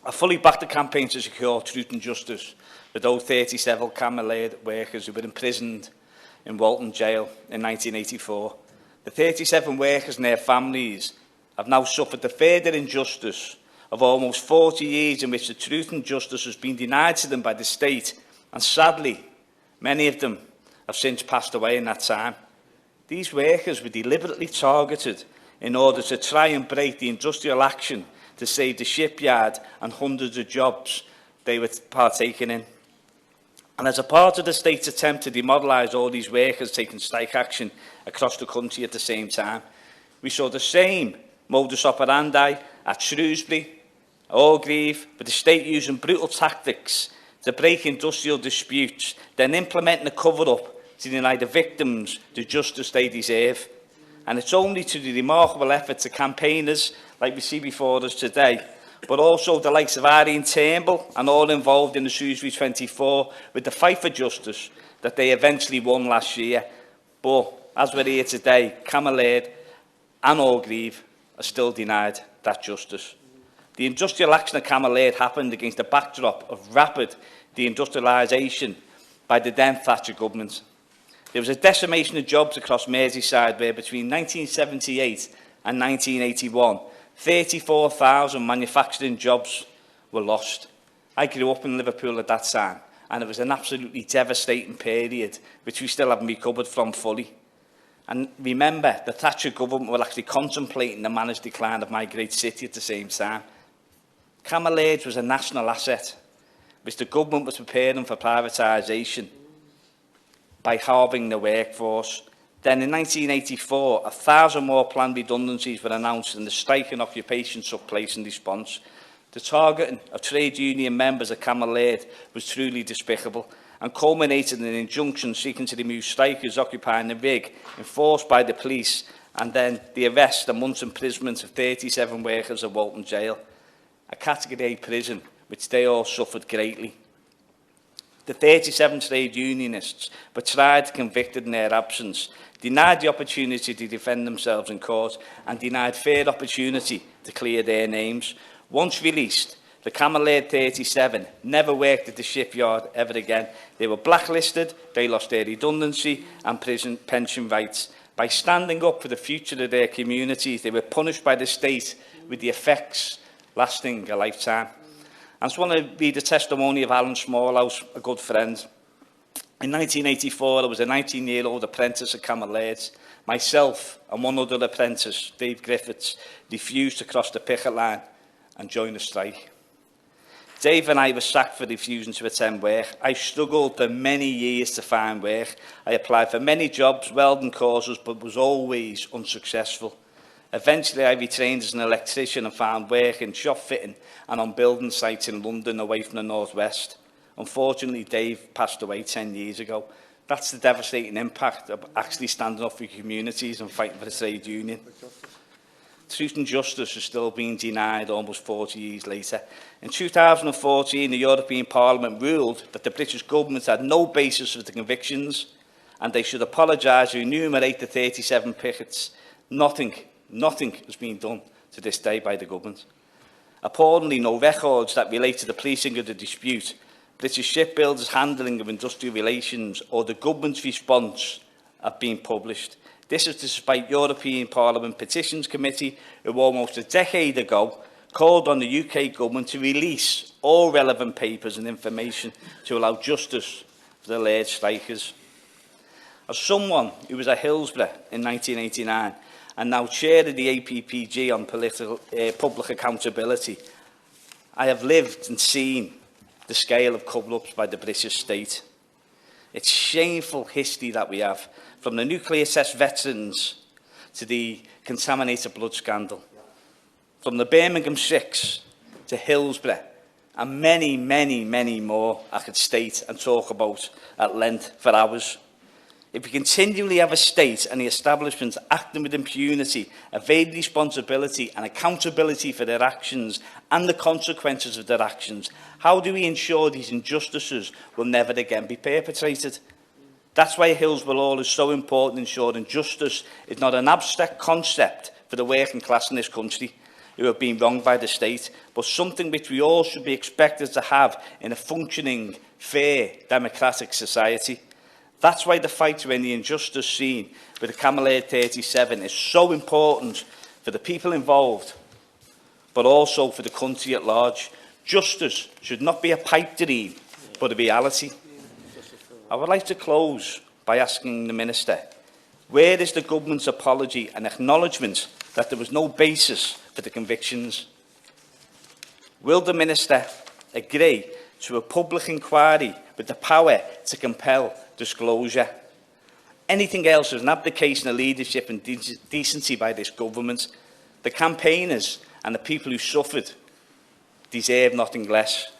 I fully backed the campaign to secure truth and justice for those 37 Cammell Laird workers who were imprisoned in Walton Jail in 1984. The 37 workers and their families have now suffered the further injustice of almost 40 years in which the truth and justice has been denied to them by the state, and sadly, many of them have since passed away in that time. These workers were deliberately targeted in order to try and break the industrial action to save the shipyard and hundreds of jobs they were partaking in. And as a part of the state's attempt to demoralise all these workers taking strike action across the country at the same time, we saw the same modus operandi at Shrewsbury, Orgreave, with the state using brutal tactics to break industrial disputes, then implementing a cover-up to deny the victims the justice they deserve. And it's only through the remarkable efforts of campaigners like we see before us today, but also the likes of Irene Turnbull and all involved in the Shrewsbury 24 with the fight for justice that they eventually won last year. But as we're here today, Cammell Laird and Orgreave are still denied that justice. The industrial action at Cammell Laird happened against the backdrop of rapid deindustrialisation by the then Thatcher government. There was a decimation of jobs across Merseyside where between 1978 and 1981, 34,000 manufacturing jobs were lost. I grew up in Liverpool at that time, and it was an absolutely devastating period which we still haven't recovered from fully. And remember, the Thatcher government were actually contemplating the managed decline of my great city at the same time. Cammell Laird was a national asset, which the government was preparing for privatisation by halving the workforce. Then in 1984, 1,000 more planned redundancies were announced and the strike and occupation took place in response. The targeting of trade union members at Cammell Laird was truly despicable and culminated in an injunction seeking to remove strikers occupying the rig, enforced by the police, and then the arrest and months' imprisonment of 37 workers at Walton Jail, a Category A prison which they all suffered greatly. The 37 trade unionists were tried, convicted in their absence, denied the opportunity to defend themselves in court, and denied fair opportunity to clear their names. Once released, the Cammell Laird 37 never worked at the shipyard ever again. They were blacklisted, they lost their redundancy and prison pension rights. By standing up for the future of their communities, they were punished by the state with the effects lasting a lifetime. I just want to read the testimony of Alan Smallhouse, a good friend. In 1984, I was a 19-year-old apprentice at Cammell Laird. Myself and one other apprentice, Dave Griffiths, refused to cross the picket line and join the strike. Dave and I were sacked for refusing to attend work. I struggled for many years to find work. I applied for many jobs, welding courses, but was always unsuccessful. Eventually, I retrained as an electrician and found work in shop fitting and on building sites in London away from the northwest. Unfortunately, Dave passed away 10 years ago. That's the devastating impact of actually standing up for communities and fighting for the trade union. Truth and justice is still being denied almost 40 years later. In 2014, the European Parliament ruled that the British government had no basis for the convictions and they should apologise and enumerate the 37 pickets. Nothing has been done to this day by the government. Appallingly, no records that relate to the policing of the dispute, British shipbuilders' handling of industrial relations or the government's response have been published. This is despite European Parliament Petitions Committee, who almost a decade ago called on the UK government to release all relevant papers and information to allow justice for the Laird strikers. As someone who was at Hillsborough in 1989 and now chair of the APPG on public accountability, I have lived and seen the scale of cover-ups by the British state. It's shameful history that we have, from the nuclear test veterans to the contaminated blood scandal, from the Birmingham 6 to Hillsborough, and many, many, many more I could state and talk about at length for hours. If we continually have a state and the establishment acting with impunity, evading responsibility and accountability for their actions and the consequences of their actions, how do we ensure these injustices will never again be perpetrated? That's why Hillsborough Law is so important, ensuring justice is not an abstract concept for the working class in this country. who have been wronged by the state, but something which we all should be expected to have in a functioning, fair, democratic society. That's why the fight to end the injustice seen with the Cammell Laird 37 is so important for the people involved, but also for the country at large. Justice should not be a pipe dream, but a reality. I would like to close by asking the Minister, where is the government's apology and acknowledgement that there was no basis for the convictions? Will the Minister agree to a public inquiry with the power to compel disclosure? Anything else is an abdication of leadership and decency by this government. The campaigners and the people who suffered deserve nothing less.